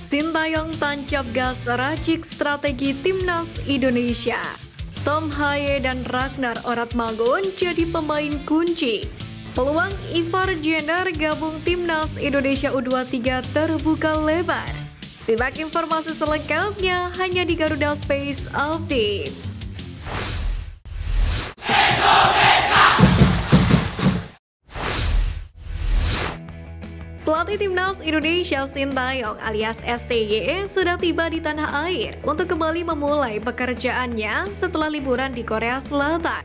Sintayong tancap gas racik strategi Timnas Indonesia. Tom Haye dan Ragnar Oratmangun jadi pemain kunci. Peluang Ivar Jenner gabung Timnas Indonesia U23 terbuka lebar. Simak informasi selengkapnya hanya di Garuda Space Update. Pelatih Timnas Indonesia Sintayong alias STY sudah tiba di tanah air untuk kembali memulai pekerjaannya setelah liburan di Korea Selatan.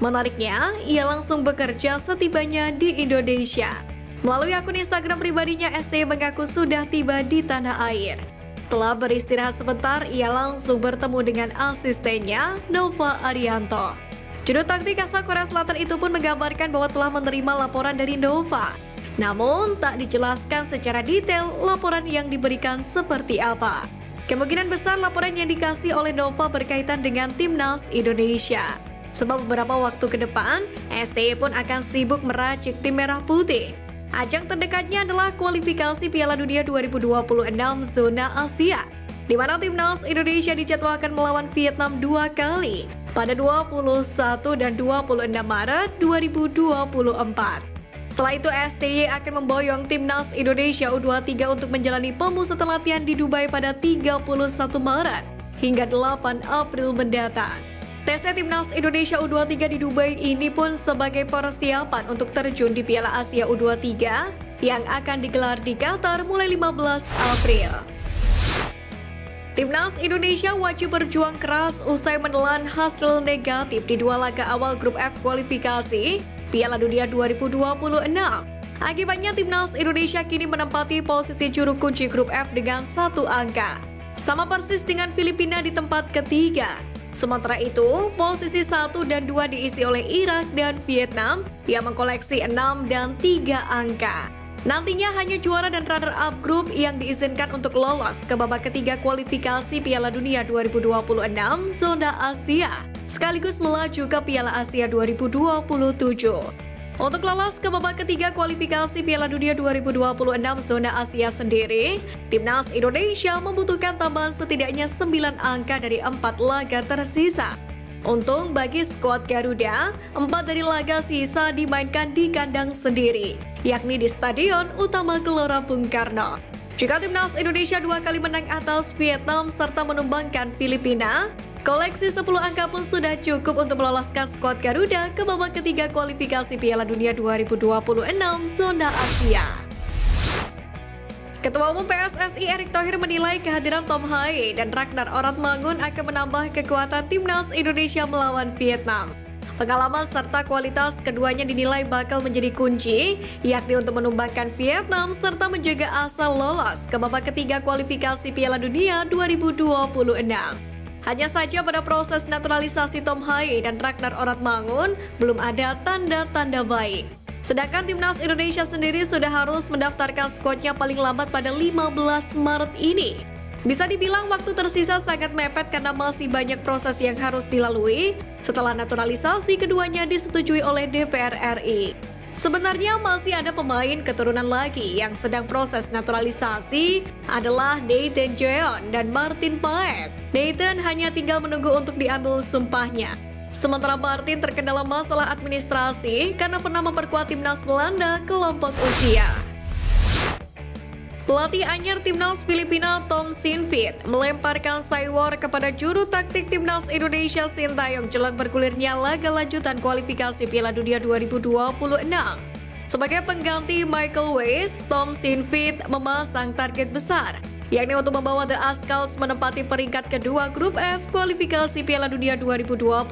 Menariknya, ia langsung bekerja setibanya di Indonesia. Melalui akun Instagram pribadinya, STY mengaku sudah tiba di tanah air. Setelah beristirahat sebentar, ia langsung bertemu dengan asistennya, Nova Arianto. Juru taktik asal Korea Selatan itu pun menggambarkan bahwa telah menerima laporan dari Nova. Namun, tak dijelaskan secara detail laporan yang diberikan seperti apa. Kemungkinan besar laporan yang dikasih oleh Nova berkaitan dengan Timnas Indonesia. Sebab beberapa waktu ke depan, STY pun akan sibuk meracik tim merah putih. Ajang terdekatnya adalah kualifikasi Piala Dunia 2026 zona Asia, di mana Timnas Indonesia dijadwalkan melawan Vietnam 2 kali pada 21 dan 26 Maret 2024. Setelah itu, STY akan memboyong Timnas Indonesia U23 untuk menjalani pemusatan latihan di Dubai pada 31 Maret hingga 8 April mendatang. TC Timnas Indonesia U23 di Dubai ini pun sebagai persiapan untuk terjun di Piala Asia U23 yang akan digelar di Qatar mulai 15 April. Timnas Indonesia wajib berjuang keras usai menelan hasil negatif di 2 laga awal grup F kualifikasi Piala Dunia 2026. Akibatnya Timnas Indonesia kini menempati posisi juru kunci grup F dengan 1 angka. Sama persis dengan Filipina di tempat ketiga. Sementara itu, posisi 1 dan 2 diisi oleh Irak dan Vietnam yang mengkoleksi 6 dan 3 angka. Nantinya hanya juara dan runner-up grup yang diizinkan untuk lolos ke babak ketiga kualifikasi Piala Dunia 2026 zona Asia, sekaligus melaju ke Piala Asia 2027. Untuk lolos ke babak ketiga kualifikasi Piala Dunia 2026 zona Asia sendiri, Timnas Indonesia membutuhkan tambahan setidaknya 9 angka dari 4 laga tersisa. Untung bagi skuad Garuda, 4 dari laga sisa dimainkan di kandang sendiri, yakni di Stadion Utama Gelora Bung Karno. Jika Timnas Indonesia 2 kali menang atas Vietnam serta menumbangkan Filipina, koleksi 10 angka pun sudah cukup untuk meloloskan skuad Garuda ke babak ketiga kualifikasi Piala Dunia 2026 zona Asia. Ketua Umum PSSI Erick Thohir menilai kehadiran Tom Haye dan Ragnar Oratmangun akan menambah kekuatan Timnas Indonesia melawan Vietnam. Pengalaman serta kualitas keduanya dinilai bakal menjadi kunci, yakni untuk menumbangkan Vietnam serta menjaga asa lolos ke babak ketiga kualifikasi Piala Dunia 2026. Hanya saja pada proses naturalisasi Tom Haye dan Ragnar Oratmangun belum ada tanda-tanda baik. Sedangkan Timnas Indonesia sendiri sudah harus mendaftarkan skuadnya paling lambat pada 15 Maret ini. Bisa dibilang waktu tersisa sangat mepet karena masih banyak proses yang harus dilalui setelah naturalisasi keduanya disetujui oleh DPR RI. Sebenarnya masih ada pemain keturunan lagi yang sedang proses naturalisasi adalah Nathan Jeon dan Martin Paes. Nathan hanya tinggal menunggu untuk diambil sumpahnya. Sementara Martin terkendala masalah administrasi karena pernah memperkuat timnas Belanda kelompok usia. Pelatih anyar timnas Filipina Tom Sinfit melemparkan saywar kepada juru taktik timnas Indonesia Sintayong jelang bergulirnya laga lanjutan kualifikasi Piala Dunia 2026. Sebagai pengganti Michael Weiss, Tom Sinfit memasang target besar, yakni untuk membawa The Azkals menempati peringkat kedua grup F kualifikasi Piala Dunia 2026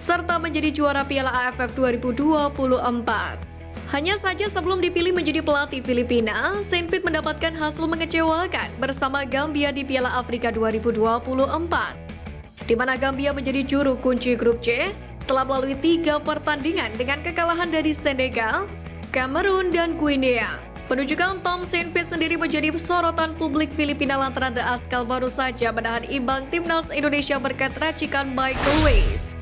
serta menjadi juara Piala AFF 2024. Hanya saja sebelum dipilih menjadi pelatih Filipina, Sinfit mendapatkan hasil mengecewakan bersama Gambia di Piala Afrika 2024, di mana Gambia menjadi juru kunci grup C setelah melalui 3 pertandingan dengan kekalahan dari Senegal, Kamerun, dan Guinea. Penunjukan Tom Sinfit sendiri menjadi sorotan publik Filipina lantaran The Azkals baru saja menahan imbang timnas Indonesia berkat racikan Michael Weiss.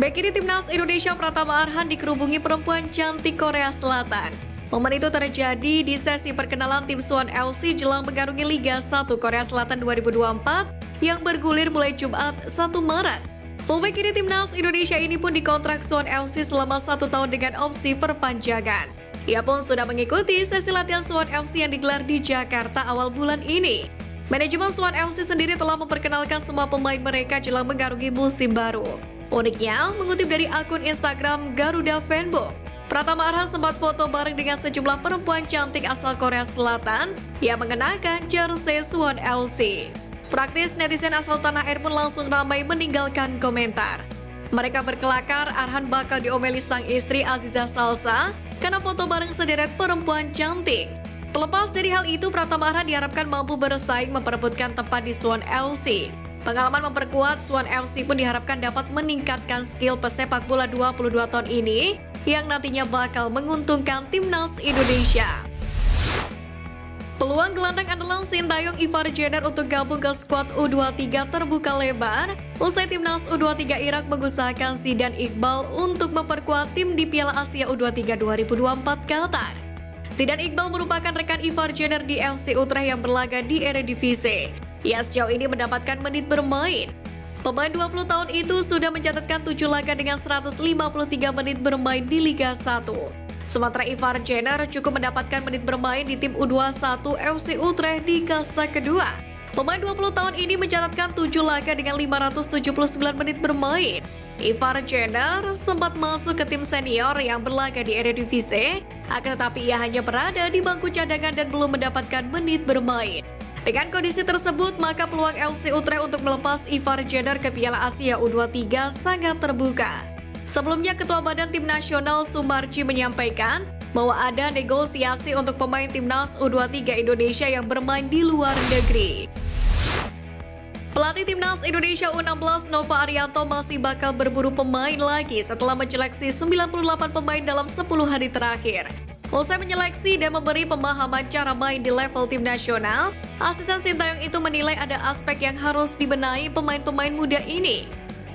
Bek kiri timnas Indonesia Pratama Arhan dikerubungi perempuan cantik Korea Selatan. Momen itu terjadi di sesi perkenalan tim Suwon FC jelang mengarungi Liga 1 Korea Selatan 2024 yang bergulir mulai Jumat 1 Maret. Fullback kiri timnas Indonesia ini pun dikontrak Suwon FC selama 1 tahun dengan opsi perpanjangan. Ia pun sudah mengikuti sesi latihan Suwon FC yang digelar di Jakarta awal bulan ini. Manajemen Suwon FC sendiri telah memperkenalkan semua pemain mereka jelang mengarungi musim baru. Uniknya, mengutip dari akun Instagram Garuda Fanbook, Pratama Arhan sempat foto bareng dengan sejumlah perempuan cantik asal Korea Selatan yang mengenakan jersey Suwon FC. Praktis netizen asal tanah air pun langsung ramai meninggalkan komentar. Mereka berkelakar Arhan bakal diomeli sang istri Aziza Salsa karena foto bareng sederet perempuan cantik. Terlepas dari hal itu, Pratama Arhan diharapkan mampu bersaing memperebutkan tempat di Suwon FC. Pengalaman memperkuat Suwon FC pun diharapkan dapat meningkatkan skill pesepak bola 22 tahun ini yang nantinya bakal menguntungkan timnas Indonesia. Peluang gelandang andalan Sintayong Ivar Jenner untuk gabung ke skuad U23 terbuka lebar usai timnas U23 Irak mengusahakan Zidane Iqbal untuk memperkuat tim di Piala Asia U23 2024 Qatar. Zidane Iqbal merupakan rekan Ivar Jenner di FC Utrecht yang berlaga di Eredivisie. Ia sejauh ini mendapatkan menit bermain. Pemain 20 tahun itu sudah mencatatkan 7 laga dengan 153 menit bermain di Liga 1. Sementara Ivar Jenner cukup mendapatkan menit bermain di tim U21 FC Utrecht di kasta kedua. Pemain 20 tahun ini mencatatkan 7 laga dengan 579 menit bermain. Ivar Jenner sempat masuk ke tim senior yang berlaga di Eredivisie, akan tetapi ia hanya berada di bangku cadangan dan belum mendapatkan menit bermain. Dengan kondisi tersebut, maka peluang FC Utrecht untuk melepas Ivar Jenner ke Piala Asia U23 sangat terbuka. Sebelumnya, Ketua Badan Tim Nasional Sumarji menyampaikan bahwa ada negosiasi untuk pemain timnas U23 Indonesia yang bermain di luar negeri. Pelatih timnas Indonesia U16 Nova Arianto masih bakal berburu pemain lagi setelah menyeleksi 98 pemain dalam 10 hari terakhir. Usai menyeleksi dan memberi pemahaman cara main di level tim nasional, asisten Sintayong itu menilai ada aspek yang harus dibenahi pemain-pemain muda ini.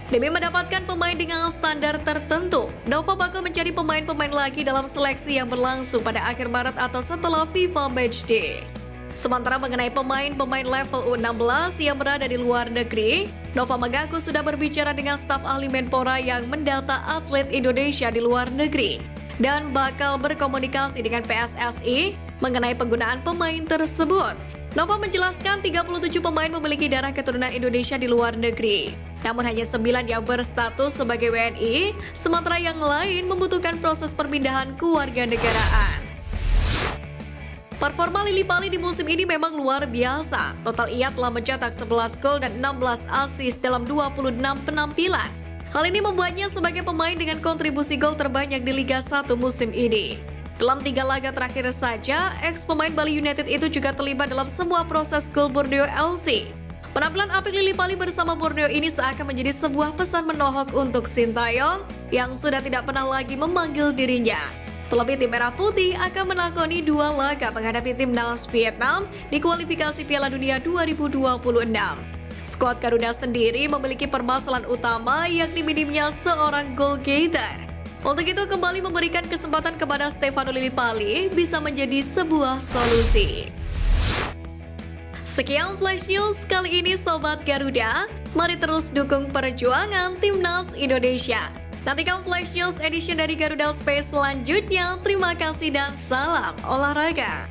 Demi mendapatkan pemain dengan standar tertentu, Nova bakal mencari pemain-pemain lagi dalam seleksi yang berlangsung pada akhir Maret atau setelah FIFA Matchday. Sementara mengenai pemain-pemain level U16 yang berada di luar negeri, Nova mengaku sudah berbicara dengan staf ahli Menpora yang mendata atlet Indonesia di luar negeri dan bakal berkomunikasi dengan PSSI mengenai penggunaan pemain tersebut. Nova menjelaskan 37 pemain memiliki darah keturunan Indonesia di luar negeri. Namun hanya 9 yang berstatus sebagai WNI, sementara yang lain membutuhkan proses perpindahan kewarganegaraan. Performa Lily Pali di musim ini memang luar biasa. Total ia telah mencetak 11 gol dan 16 assist dalam 26 penampilan. Hal ini membuatnya sebagai pemain dengan kontribusi gol terbanyak di Liga 1 musim ini. Dalam 3 laga terakhir saja, ex-pemain Bali United itu juga terlibat dalam semua proses gol Borneo FC. Penampilan apik Lily Pali bersama Borneo ini seakan menjadi sebuah pesan menohok untuk Sintayong yang sudah tidak pernah lagi memanggil dirinya. Terlebih tim Merah Putih akan melakoni 2 laga menghadapi timnas Vietnam di kualifikasi Piala Dunia 2026. Skuad Garuda sendiri memiliki permasalahan utama yakni minimnya seorang goal getter. Untuk itu kembali memberikan kesempatan kepada Stefano Lily Pali bisa menjadi sebuah solusi. Sekian Flash News kali ini Sobat Garuda. Mari terus dukung perjuangan timnas Indonesia. Nantikan Flash News edition dari Garuda Space selanjutnya. Terima kasih dan salam olahraga.